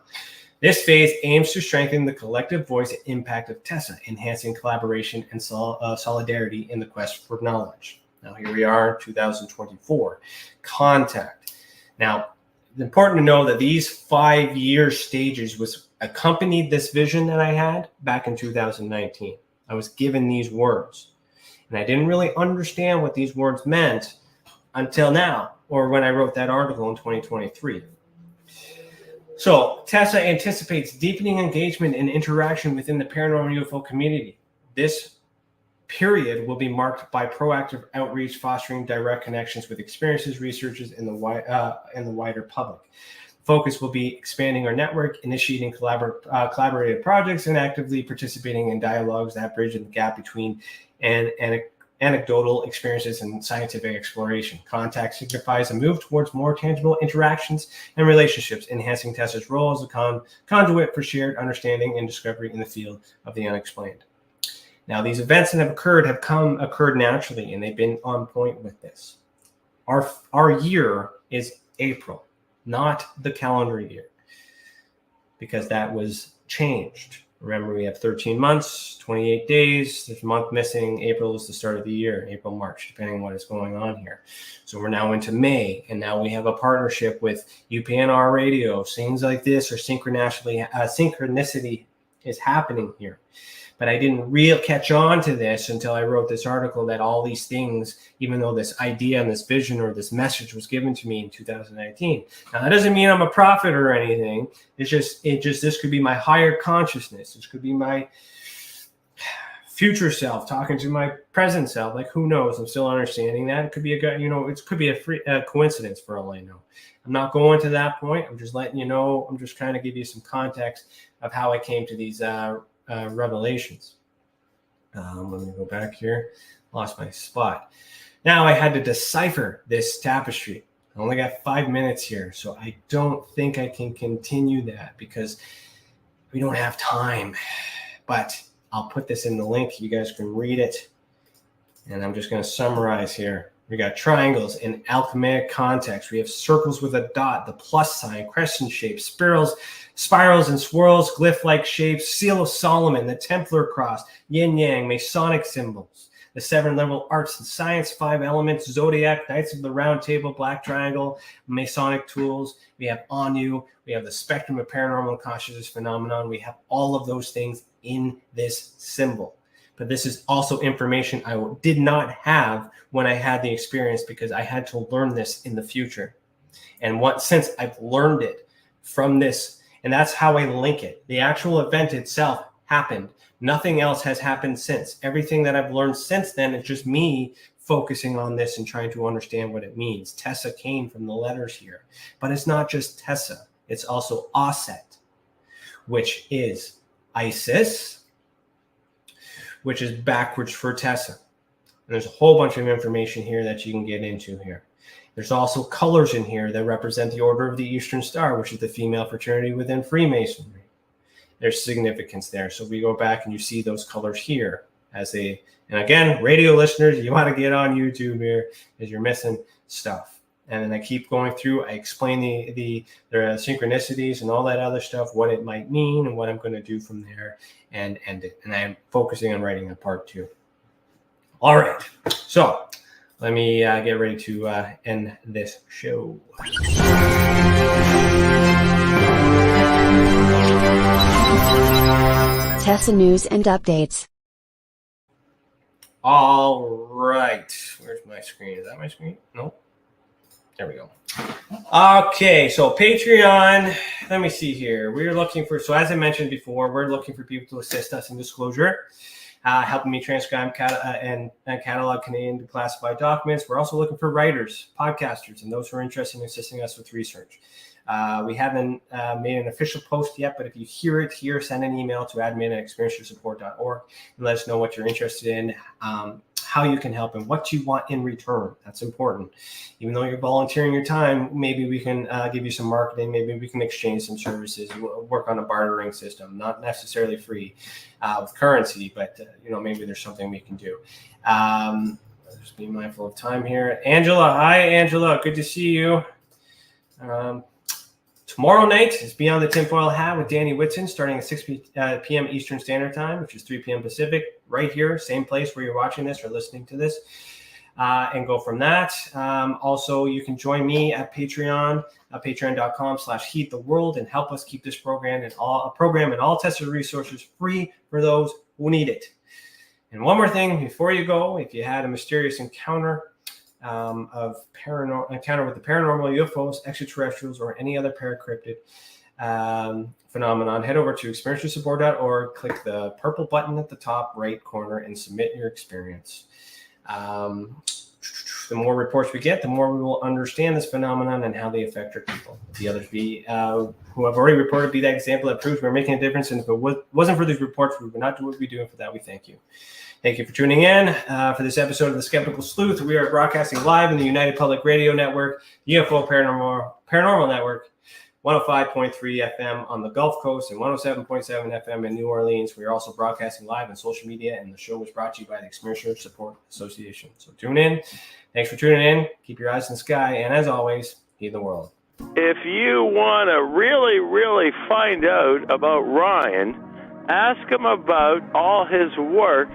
This phase aims to strengthen the collective voice and impact of TESA, enhancing collaboration and solidarity in the quest for knowledge. Now, here we are in 2024. Contact. Now, it's important to know that these 5-year stages was accompanied this vision that I had back in 2019. I was given these words, and I didn't really understand what these words meant until now, or when I wrote that article in 2023. So TESA anticipates deepening engagement and interaction within the paranormal UFO community. This period will be marked by proactive outreach, fostering direct connections with experiencers, researchers, and the wider public. Focus will be expanding our network, initiating collaborative projects, and actively participating in dialogues that bridge the gap between anecdotal experiences and scientific exploration. Contact signifies a move towards more tangible interactions and relationships, enhancing TESA's role as a conduit for shared understanding and discovery in the field of the unexplained. Now, these events that have occurred naturally, and they've been on point with this. Our year is April, not the calendar year, because that was changed. Remember, we have 13 months, 28 days. There's a month missing. April is the start of the year, April, March, depending on what is going on here. So we're now into May, and now we have a partnership with UPNR Radio. Things like this or synchronicity is happening here. But I didn't really catch on to this until I wrote this article, that all these things, even though this idea and this vision or this message was given to me in 2019. Now, that doesn't mean I'm a prophet or anything. It's just this could be my higher consciousness. This could be my future self talking to my present self. Like, who knows? I'm still understanding that. It could be it could be a coincidence for all I know. I'm not going to that point. I'm just letting you know. I'm just trying to give you some context of how I came to these revelations. Let me go back here. Lost my spot. Now I had to decipher this tapestry. I only got 5 minutes here, so I don't think I can continue that because we don't have time. But I'll put this in the link. You guys can read it. And I'm just going to summarize here. We got triangles in alchemic context. We have circles with a dot, the plus sign, crescent shapes, spirals and swirls, glyph-like shapes, seal of Solomon, the Templar cross, yin-yang, Masonic symbols, the 7-level arts and science, 5 elements, zodiac, Knights of the Round Table, black triangle, Masonic tools. We have Anu. We have the spectrum of paranormal consciousness phenomenon. We have all of those things in this symbol. But this is also information I did not have when I had the experience, because I had to learn this in the future. And since I've learned it from this, and that's how I link it. The actual event itself happened. Nothing else has happened since. Everything that I've learned since then is just me focusing on this and trying to understand what it means. TESA came from the letters here. But it's not just TESA. It's also Aset, which is Isis, which is backwards for TESA. And there's a whole bunch of information here that you can get into here. There's also colors in here that represent the Order of the Eastern Star, which is the female fraternity within Freemasonry. There's significance there. So we go back and you see those colors here and again, radio listeners, you want to get on YouTube here because you're missing stuff. And then I keep going through. I explain the synchronicities and all that other stuff, what it might mean and what I'm going to do from there and end it. And I'm focusing on writing a part 2. All right. So let me get ready to end this show. TESA news and updates. All right. Where's my screen? Is that my screen? Nope. There we go. Okay, so Patreon. Let me see here. We're looking for, so as I mentioned before, we're looking for people to assist us in disclosure, helping me transcribe and catalog Canadian declassified documents. We're also looking for writers, podcasters, and those who are interested in assisting us with research. We haven't made an official post yet, but if you hear it here, send an email to admin@experienceyoursupport.org and let us know what you're interested in, how you can help, and what you want in return. That's important. Even though you're volunteering your time, maybe we can give you some marketing. Maybe we can exchange some services, work on a bartering system, not necessarily free with currency, but maybe there's something we can do. Just be mindful of time here. Angela, hi, Angela. Good to see you. Tomorrow night is Beyond the Tinfoil Hat with Danny Whitson, starting at 6 p.m. Eastern Standard Time, which is 3 p.m. Pacific, right here, same place where you're watching this or listening to this, and go from that. Also, you can join me at Patreon, patreon.com/heattheworld, and help us keep this program and all tested resources free for those who need it. And one more thing before you go, if you had a mysterious encounter with the paranormal, UFOs, extraterrestrials, or any other paracryptid phenomenon, head over to experienceyoursupport.org, click the purple button at the top right corner, and submit your experience. The more reports we get, the more we will understand this phenomenon and how they affect our people. The others who have already reported be that example that proves we're making a difference. And if it wasn't for these reports, we would not do what we do. And for that, we thank you. Thank you for tuning in for this episode of The Skeptical Sleuth. We are broadcasting live in the United Public Radio Network, UFO Paranormal Network, 105.3 FM on the Gulf Coast and 107.7 FM in New Orleans. We are also broadcasting live on social media, and the show was brought to you by the Experiencer Support Association. So tune in. Thanks for tuning in. Keep your eyes in the sky, and as always, heed the world. If you want to really, really find out about Ryan, ask him about all his work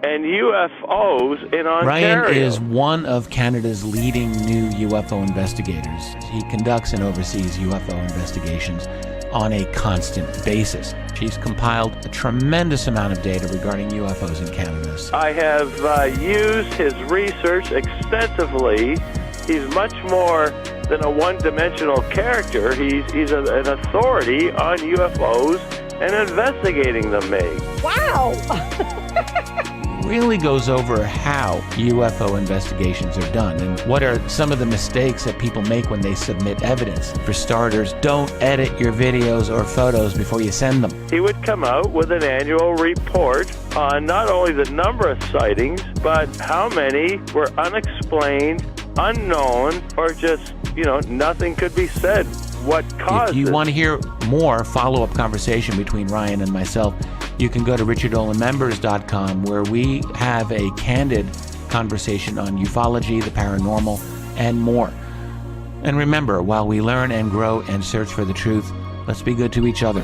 and UFOs in Ontario. Ryan is one of Canada's leading new UFO investigators. He conducts and oversees UFO investigations on a constant basis. He's compiled a tremendous amount of data regarding UFOs in Canada. I have used his research extensively. He's much more than a one-dimensional character. He's an authority on UFOs and investigating them, Meg. Wow! Really goes over how UFO investigations are done and what are some of the mistakes that people make when they submit evidence. For starters, don't edit your videos or photos before you send them. He would come out with an annual report on not only the number of sightings, but how many were unexplained, unknown, or just, nothing could be said. What caused it? If you want to hear more follow-up conversation between Ryan and myself, you can go to richardolanmembers.com, where we have a candid conversation on ufology, the paranormal, and more. And remember, while we learn and grow and search for the truth, let's be good to each other.